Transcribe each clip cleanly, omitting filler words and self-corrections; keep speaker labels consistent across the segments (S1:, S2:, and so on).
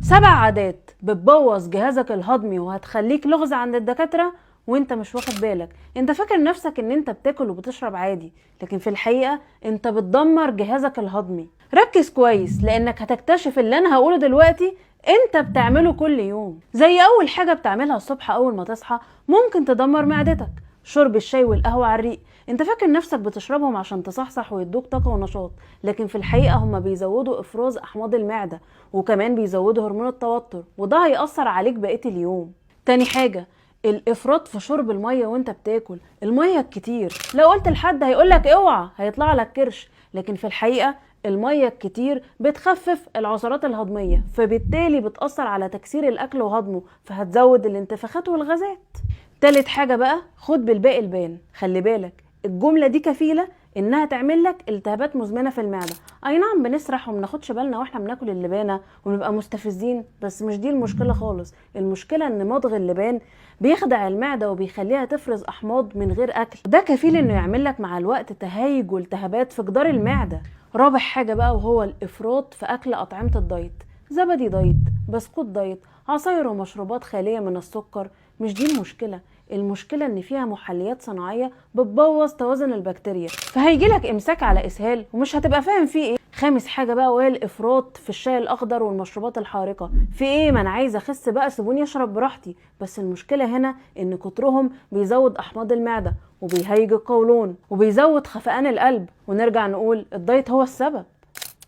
S1: 7 عادات بتبوظ جهازك الهضمي وهتخليك لغز عند الدكاترة وانت مش واخد بالك. انت فاكر نفسك ان انت بتاكل وبتشرب عادي، لكن في الحقيقة انت بتدمر جهازك الهضمي. ركز كويس لانك هتكتشف اللي انا هقوله دلوقتي انت بتعمله كل يوم. زي اول حاجة بتعملها الصبح اول ما تصحى ممكن تدمر معدتك، شرب الشاي والقهوة على الريق. انت فاكر نفسك بتشربهم عشان تصحصح ويدوك طاقة ونشاط، لكن في الحقيقة هم بيزودوا افراز احماض المعدة، وكمان بيزودوا هرمون التوتر، وده هيأثر عليك بقية اليوم. تاني حاجة، الافراط في شرب المية وانت بتاكل. المية الكتير لو قلت لحد هيقولك اوعى هيطلع لك كرش، لكن في الحقيقة المية الكتير بتخفف العصارات الهضمية، فبالتالي بتأثر على تكسير الأكل وهضمه، فهتزود الانتفاخات والغازات. تالت حاجة بقى، خد بالباقي البان. خلي بالك الجملة دي كفيلة انها تعمل لك التهابات مزمنة في المعدة. اي نعم بنسرح ومناخدش بالنا واحنا بناكل اللبانة ونبقى مستفزين، بس مش دي المشكلة خالص. المشكلة ان مضغ اللبان بيخدع المعدة وبيخليها تفرز احماض من غير اكل، ده كفيل انه يعمل لك مع الوقت تهيج والتهابات في جدار المعدة. رابع حاجة بقى وهو الافراط في اكل اطعمة الدايت. زبادي دايت، بسكوت دايت، عصاير ومشروبات خالية من السكر. مش دي المشكلة، المشكلة ان فيها محليات صناعية بتبوظ توازن البكتيريا، فهيجيلك امساك على اسهال ومش هتبقى فاهم فيه ايه. خامس حاجة بقى وهي الافراط في الشاي الاخضر والمشروبات الحارقة. في ايه، ما انا عايزة اخس بقى، سيبوني اشرب براحتي. بس المشكلة هنا ان كترهم بيزود احماض المعدة وبيهيج القولون وبيزود خفقان القلب، ونرجع نقول الدايت هو السبب.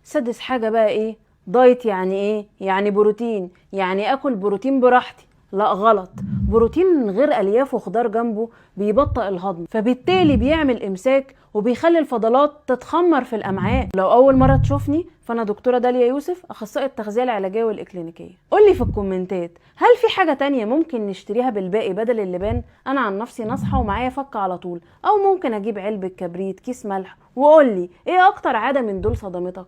S1: سادس حاجة بقى ايه، دايت يعني ايه؟ يعني بروتين، يعني اكل بروتين براحتي. لا غلط، بروتين من غير الياف وخضار جنبه بيبطئ الهضم، فبالتالي بيعمل امساك وبيخلي الفضلات تتخمر في الامعاء. لو اول مره تشوفني فانا دكتوره داليا يوسف، اخصائيه التغذيه العلاجيه والاكلينيكيه. قولي في الكومنتات هل في حاجه تانية ممكن نشتريها بالباقي بدل اللبان؟ انا عن نفسي نصحى ومعايا فك على طول، او ممكن اجيب علبه كبريت، كيس ملح. وقولي ايه اكتر عاده من دول صدمتك؟